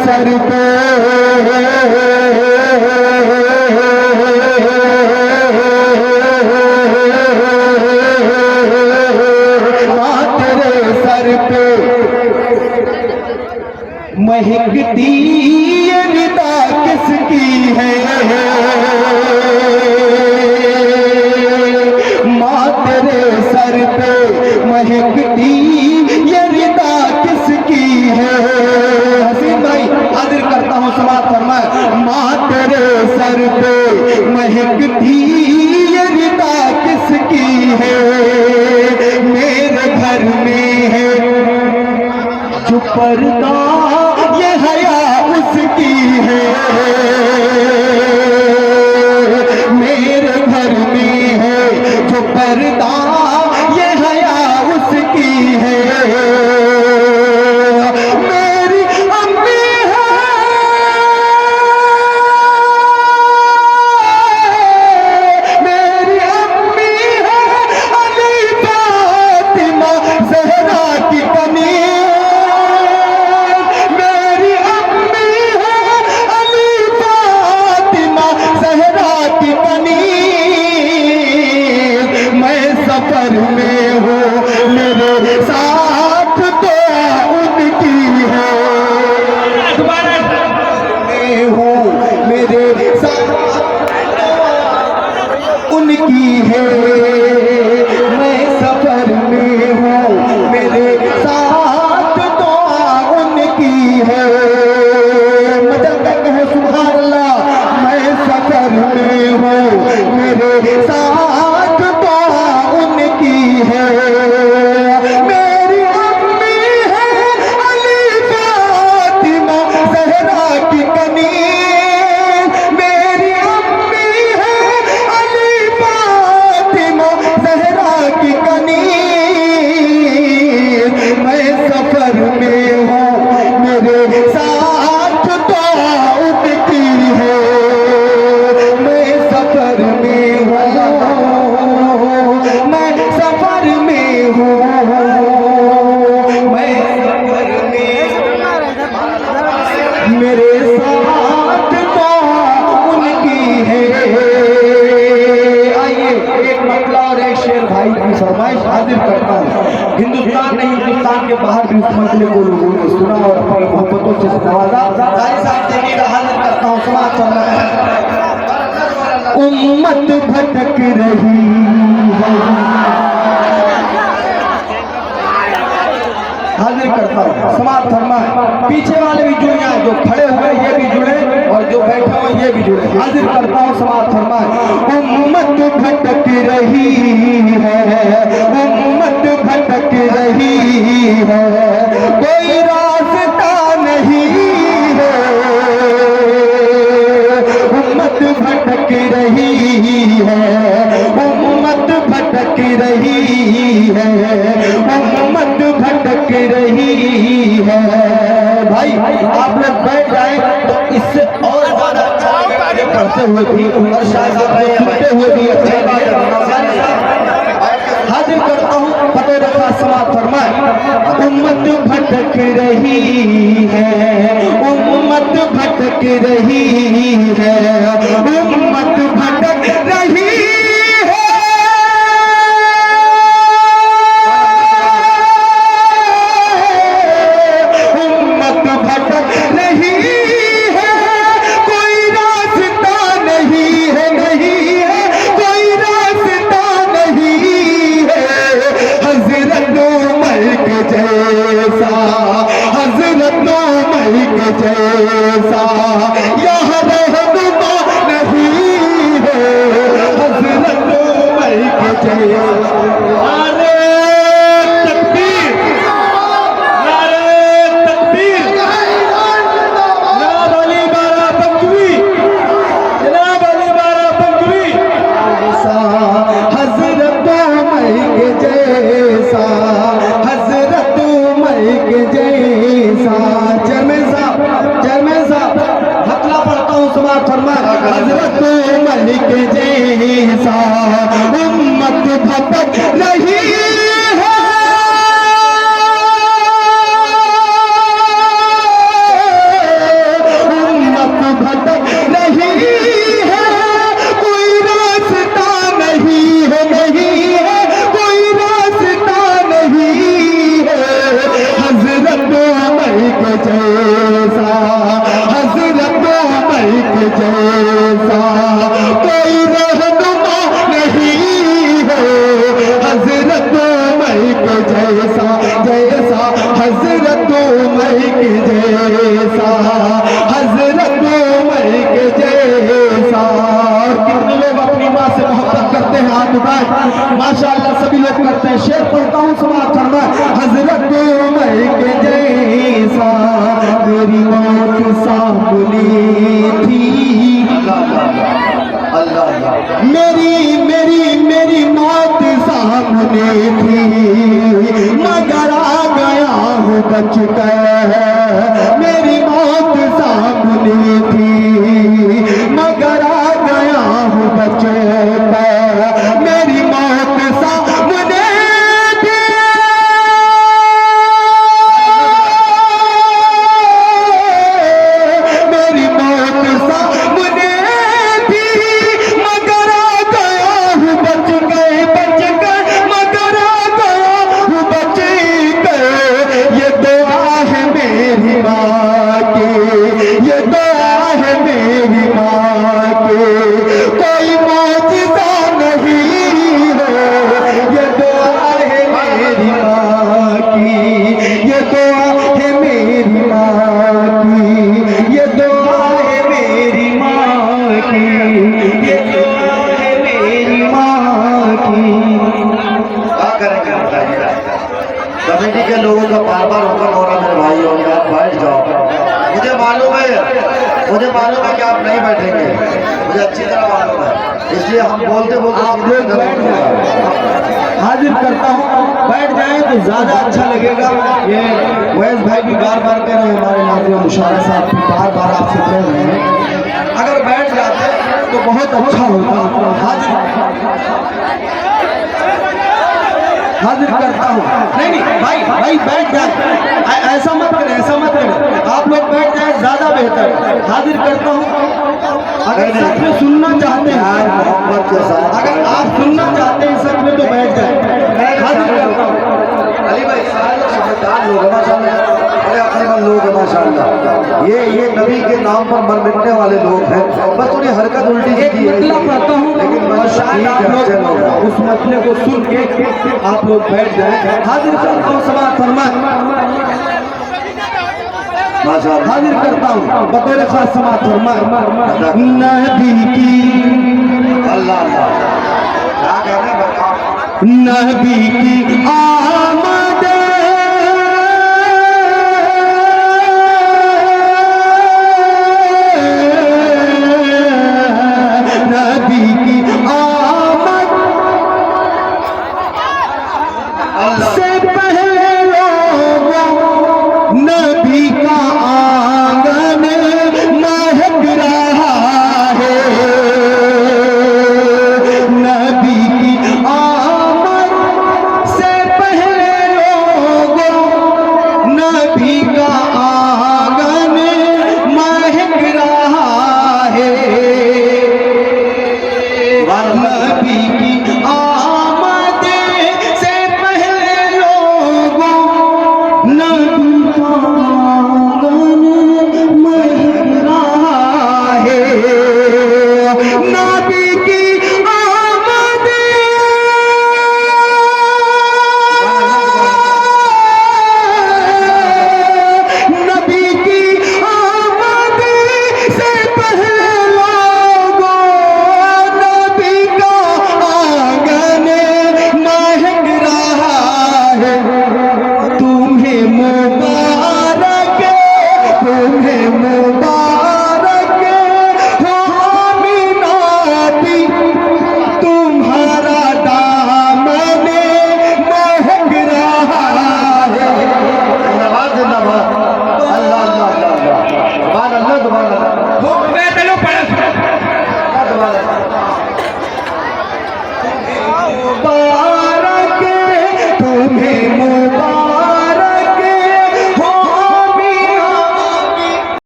Sir पे माँ तेरे सर पे महकती ये निदा किसकी है, माँ तेरे सर पे महकती ये निदा किसकी है। हसीन भाई हाजिर करता हूँ समाज फरमाए। माँ तेरे सर पे महकती ये निदा किसकी है, मेरे घर में है जो पर्दा ये हया उसकी है, मेरे घर में है जो पर्दा ये हया उसकी है। मेरी अम्मी है, मेरी अम्मी है अली फातिमा ज़हरा की कनी, सफर में हो मेरे साथ तो उनकी है, में हो मेरे साथ उनकी है, मैं सफर में हूँ मेरे साथ तो उनकी है। मदद कहे सुभान अल्लाह। मैं सफर में हूँ मेरे साथ तो उनकी है, मेरी अम्मी है अली फातिमा ज़हरा की कनी, मेरी अम्मी है अली फातिमा ज़हरा की कनी। मैं सफर में हूँ मेरे साथ तो उनकी है, मैं सफर में हूँ, मैं सफर में हूँ, मैं सफर में मेरे साथ तो उनकी है। आइए एक मतला और एक शेर भाई की फरमाइश हाजिर करता हूँ। हिंदुस्तान नहीं हिंदुस्तान के बाहर भी इस मसले को लोगों ने सुना और अपनी मोहब्बतों से नवाजा। कारी साहब देखिए हाजिर करता हूँ समाज चल रहा है। उम्मत भटक रही है, हाजिर करता हूँ समाज फरमाए। पीछे वाले भी जुड़ जाए, जो खड़े हुए ये भी जुड़े और जो बैठे हुए ये भी जुड़े। हाजिर करता हूँ समाज फरमाए। उम्मत भटक रही है, उम्मत भटक रही है, कोई रास्ता नहीं है, उम्मत भटक रही है, उम्मत भटक रही है, उम्मत भटक रही है। भाई आप लोग बैठ जाए तो इससे और ज्यादा अच्छा पढ़ते हुए भी और शायद सुनते हुए भी अच्छा लगेगा। हाजिर करता हूँ फतेह रखा समाज फरमाए। उम्मत भटक रही है, उम्मत भटक रही है, उम्मत भटक रही है, उम्मत भटक रही है, कोई रास्ता नहीं है, नहीं है कोई रास्ता नहीं है। हज़रत उमर के जैसा, हज़रत उमर के जैसा यहाँ रहनुमा नहीं है, हज़रत उमर के जैसा। नारे तकबीर, नारे तकबीर, जनाब अली बारा बंगवी, जनाब अली बारा बंगवी, हज़रत उमर के जैसा, हज़रत उमर के जैसा। जरमैन साहब जैसा, हजरत उमर के जैसा कोई रहनुमा नहीं है, हजरत उमर के जैसा, जैसा हजरत उमर के जैसा, हजरत उमर के जैसा। कितने लोग अपनी माँ से मोहब्बत करते हैं? हाथ उठाएं। माशाअल्लाह सभी लोग करते हैं। शेर पढ़ता हूँ, समाप्त करना। हजरत उमर के जैसा मेरी मौत सामने थी, मेरी मौत सामने थी, मगर आ गया हूँ बच कर। मेरी मौत सामने थी, मगर आ गया हूँ बच कर। मेरी मौत सामने थी, मेरी मौत सामने थी, मगर आ गया हूँ बच गए, बच गए, मगर आ गया हूँ बच गए। ये दुआ है मेरी माँ की, ये दुआ है मेरी माँ की, कोई मौजिज़ा नहीं है। ये दुआ है मेरी माँ की, ये दुआ है मेरी माँ की, ये दुआ है मेरी माँ की, ये दुआ है मेरी माँ की। क्या करेंगे बताइए? कमेटी के लोगों का बार बार हुक्म हो रहा मेरे भाई हो गया, बैठ जाओ। मुझे मालूम है कि आप नहीं बैठेंगे, मुझे अच्छी तरह मालूम है, इसलिए हम बोलते बोलते आप लोग बैठ जाए। हाजिर करता हूँ, बैठ जाए तो ज्यादा अच्छा लगेगा। ये वैस भाई भी बार बार कह रहे हैं, हमारे नाज़िम मुशारा साहब भी बार बार आपसे कह रहे हैं, अगर बैठ जाते तो बहुत अच्छा होता। हाजिर करता हूँ। नहीं भाई बैठ जाए, ऐसा मत करें, ऐसा मत करें। आप लोग बैठ जाए, ज्यादा बेहतर। हाजिर करता हूँ। अगर सच में सुनना चाहते हैं, मोहब्बत के साथ अगर आप सुनना चाहते हैं सच में तो बैठ जाए। हाजिर करता हूँ। अली भाई सारे लोग समझदार लोग हैं माशाल्लाह, बड़े अक्लमंद लोग हैं माशाल्लाह। ये नबी के नाम पर मर मिटने वाले लोग हैं, बस उन्हें हरकत उल्टी एक मतलब कहता हूँ, लेकिन शायद आप लोग उस मतले को सुन के आप लोग बैठ जाए। हाजिर करता हूँ, समाअत फरमाएं। हाजिर करता हूँ, बतौर खास समाअत फरमाएं। नबी की, अल्लाह अल्लाह क्या कह रहे हैं बताओ। नबी की आमद, नबी की आमद से पहले लोगों नबी का आंगन महक रहा है। नबी की आमद से पहले लोगों नबी का आंगन महक रहा है। नबी की आमद से पहले लोगों नबी का आंगन महक रहा है। नबी की आमद, नबी की आमद से पहले लोगों नबी का आंगन महक रहा है। तुम्हें मुबारक, तुम्हें